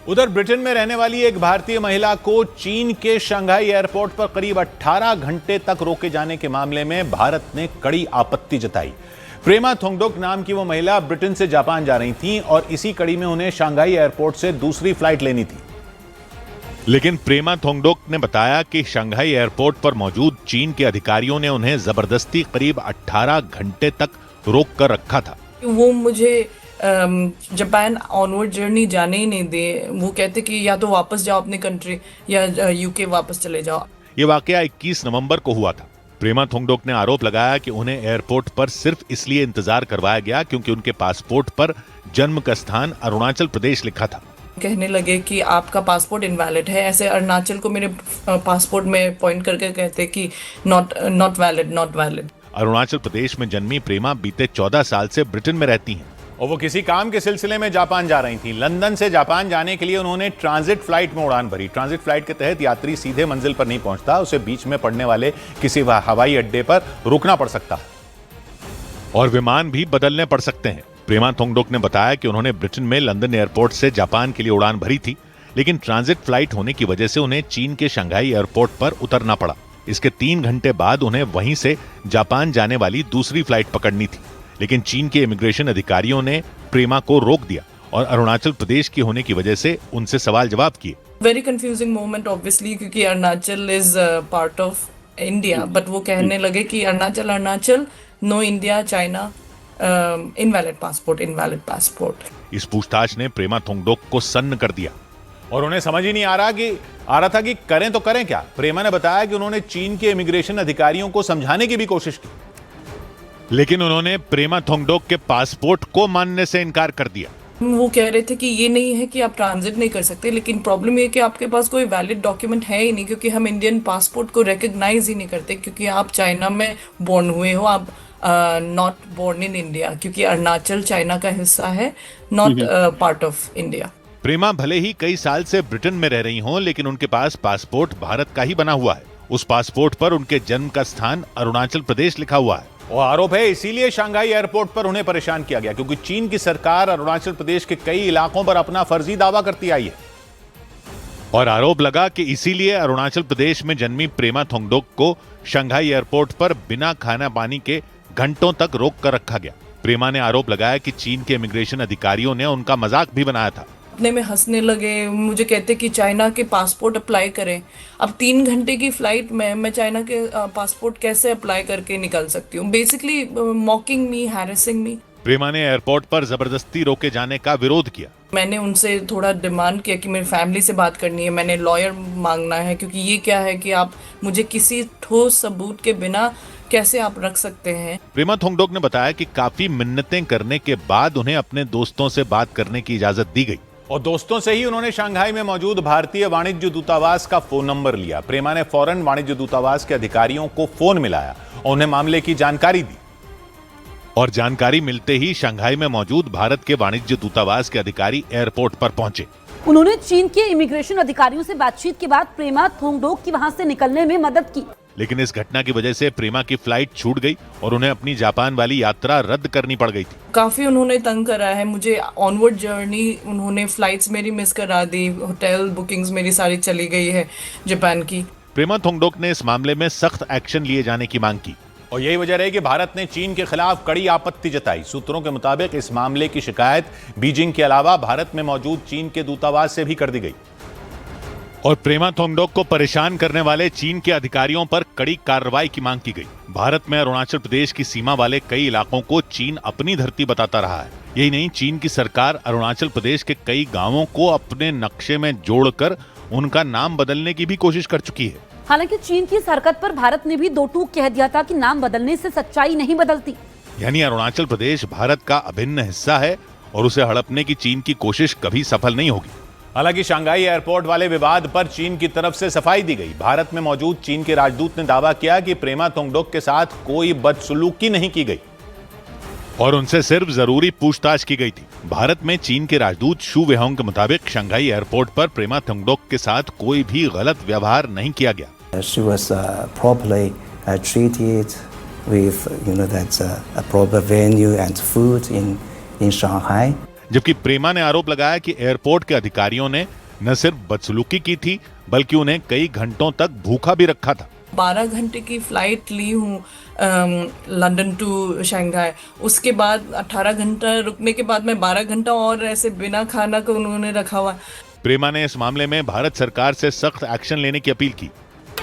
उधर ब्रिटेन में रहने वाली एक भारतीय महिला को चीन के शंघाई एयरपोर्ट पर करीब 18 घंटे तक रोके जाने के मामले में भारत ने कड़ी आपत्ति जताई। प्रेमा थोंगडोक नाम की वो महिला ब्रिटेन से जापान जा रही थीं और इसी कड़ी में उन्हें शंघाई एयरपोर्ट से दूसरी फ्लाइट लेनी थी। लेकिन प्रेमा थोंगडोक ने बताया कि शंघाई एयरपोर्ट पर मौजूद चीन के अधिकारियों ने उन्हें जबरदस्ती करीब 18 घंटे तक रोक कर रखा था। वो मुझे जापान ऑनवर्ड जर्नी जाने ही नहीं दे। वो कहते कि या तो वापस जाओ अपने कंट्री या यूके वापस चले जाओ। ये वाकया 21 नवंबर को हुआ था। प्रेमा थोंगडोक ने आरोप लगाया कि उन्हें एयरपोर्ट पर सिर्फ इसलिए इंतजार करवाया गया क्योंकि उनके पासपोर्ट पर जन्म का स्थान अरुणाचल प्रदेश लिखा था। कहने लगे कि आपका पासपोर्ट इनवैलिड है। ऐसे अरुणाचल को मेरे पासपोर्ट में पॉइंट करके कहते कि नॉट वैलिड। अरुणाचल प्रदेश में जन्मी प्रेमा बीते 14 साल से ब्रिटेन में रहती हैं और वो किसी काम के सिलसिले में जापान जा रही थी। लंदन से जापान जाने के लिए उन्होंने ट्रांजिट फ्लाइट में उड़ान भरी। ट्रांजिट फ्लाइट के तहत यात्री सीधे मंजिल पर नहीं पहुंचता, उसे बीच में पड़ने वाले किसी हवाई अड्डे पर रुकना पड़ सकता है और विमान भी बदलने पड़ सकते हैं। प्रेमा थोंगडोक ने बताया कि उन्होंने ब्रिटेन में लंदन एयरपोर्ट से जापान के लिए उड़ान भरी थी, लेकिन ट्रांजिट फ्लाइट होने की वजह से उन्हें चीन के शंघाई एयरपोर्ट पर उतरना पड़ा। इसके 3 घंटे बाद उन्हें वहीं से जापान जाने वाली दूसरी फ्लाइट पकड़नी थी, लेकिन चीन के इमिग्रेशन अधिकारियों ने प्रेमा को रोक दिया और अरुणाचल प्रदेश की होने की वजह से उनसे सवाल जवाब किए। वेरी कंफ्यूजिंग मोमेंट ऑब्वियसली, क्योंकि Arunachal is part of India, but वो कहने लगे कि Arunachal no India China, invalid passport. इस पूछताछ ने प्रेमा थोंगडोक को सन्न कर दिया और उन्हें समझ ही नहीं आ रहा था कि करें तो करें क्या। प्रेमा ने बताया कि उन्होंने चीन के इमिग्रेशन अधिकारियों को समझाने की भी कोशिश की, लेकिन उन्होंने प्रेमा थोंगडोक के पासपोर्ट को मानने से इनकार कर दिया। वो कह रहे थे कि ये नहीं है कि आप ट्रांजिट नहीं कर सकते, लेकिन प्रॉब्लम ये है कि आपके पास कोई वैलिड डॉक्यूमेंट है ही नहीं, क्योंकि हम इंडियन पासपोर्ट को रिकॉग्नाइज ही नहीं करते, क्योंकि आप चाइना में बोर्न हुए हो, आप नॉट बोर्न इन इंडिया, क्योंकि अरुणाचल चाइना का हिस्सा है, नॉट पार्ट ऑफ इंडिया। प्रेमा भले ही कई साल से ब्रिटेन में रह रही हों, लेकिन उनके पास पासपोर्ट भारत का ही बना हुआ है। उस पासपोर्ट पर उनके जन्म का स्थान अरुणाचल प्रदेश लिखा हुआ है और आरोप है इसीलिए शंघाई एयरपोर्ट पर उन्हें परेशान किया गया, क्योंकि चीन की सरकार अरुणाचल प्रदेश के कई इलाकों पर अपना फर्जी दावा करती आई है और आरोप लगा कि इसीलिए अरुणाचल प्रदेश में जन्मी प्रेमा थोंगडोक को शंघाई एयरपोर्ट पर बिना खाना पानी के घंटों तक रोक कर रखा गया। प्रेमा ने आरोप लगाया कि चीन के इमिग्रेशन अधिकारियों ने उनका मजाक भी बनाया था। अपने में हंसने लगे, मुझे कहते कि चाइना के पासपोर्ट अप्लाई करें। अब 3 घंटे की फ्लाइट में मैं चाइना के पासपोर्ट कैसे अप्लाई करके निकल सकती हूँ? बेसिकली मॉकिंग मी, हैरेसिंग मी। प्रेमा ने एयरपोर्ट पर जबरदस्ती रोके जाने का विरोध किया। मैंने उनसे थोड़ा डिमांड किया कि मेरी फैमिली से बात करनी है, मैंने लॉयर मांगना है, क्योंकि ये क्या है कि आप मुझे किसी ठोस सबूत के बिना कैसे आप रख सकते हैं। प्रेमा थोंगडोक ने बताया कि काफी मिन्नतें करने के बाद उन्हें अपने दोस्तों से बात करने की इजाजत दी गई और दोस्तों से ही उन्होंने शंघाई में मौजूद भारतीय वाणिज्य दूतावास का फोन नंबर लिया। प्रेमा ने फौरन वाणिज्य दूतावास के अधिकारियों को फोन मिलाया और उन्हें मामले की जानकारी दी और जानकारी मिलते ही शंघाई में मौजूद भारत के वाणिज्य दूतावास के अधिकारी एयरपोर्ट पर पहुंचे। उन्होंने चीन के इमिग्रेशन अधिकारियों से बातचीत के बाद प्रेमा थोंगडोक की वहां से निकलने में मदद की, लेकिन इस घटना की वजह से प्रेमा की फ्लाइट छूट गई और उन्हें अपनी जापान वाली यात्रा रद्द करनी पड़ गई थी। काफी उन्होंने तंग करा है मुझे। ऑनवर्ड जर्नी उन्होंने फ्लाइट्स मेरी मिस करा दी, होटल बुकिंग्स मेरी सारी चली गई है जापान की। प्रेमा थोंगडोक ने इस मामले में सख्त एक्शन लिए जाने की मांग की और यही वजह रही कि भारत ने चीन के खिलाफ कड़ी आपत्ति जताई। सूत्रों के मुताबिक इस मामले की शिकायत बीजिंग के अलावा भारत में मौजूद चीन के दूतावास से भी कर दी गई और प्रेमा थोंगडोक को परेशान करने वाले चीन के अधिकारियों पर कड़ी कार्रवाई की मांग की गई। भारत में अरुणाचल प्रदेश की सीमा वाले कई इलाकों को चीन अपनी धरती बताता रहा है। यही नहीं, चीन की सरकार अरुणाचल प्रदेश के कई गांवों को अपने नक्शे में जोड़कर उनका नाम बदलने की भी कोशिश कर चुकी है। हालांकि चीन की इस हरकत पर भारत ने भी दो टूक कह दिया था कि नाम बदलने से सच्चाई नहीं बदलती। यानी अरुणाचल प्रदेश भारत का अभिन्न हिस्सा है और उसे हड़पने की चीन की कोशिश कभी सफल नहीं होगी। हालांकि शंघाई एयरपोर्ट वाले विवाद पर चीन की तरफ से सफाई दी गई। भारत में मौजूद चीन के राजदूत ने दावा किया कि प्रेमा थोंगडोक के साथ कोई बदसलूकी नहीं की गई और उनसे सिर्फ जरूरी पूछताछ की गई थी। भारत में चीन के राजदूत शू वेहोंग के मुताबिक शंघाई एयरपोर्ट पर प्रेमा थोंगडोक के साथ कोई भी गलत व्यवहार नहीं किया गया। She was properly treated with that a proper venue and food in Shanghai. जबकि प्रेमा ने आरोप लगाया कि एयरपोर्ट के अधिकारियों ने न सिर्फ बदसलूकी की थी बल्कि उन्हें कई घंटों तक भूखा भी रखा था। 12 घंटे की फ्लाइट ली हूँ लंदन टू शंघाई, उसके बाद 18 घंटा रुकने के बाद मैं 12 घंटा और ऐसे बिना खाना को उन्होंने रखा हुआ। प्रेमा ने इस मामले में भारत सरकार से सख्त एक्शन लेने की अपील की।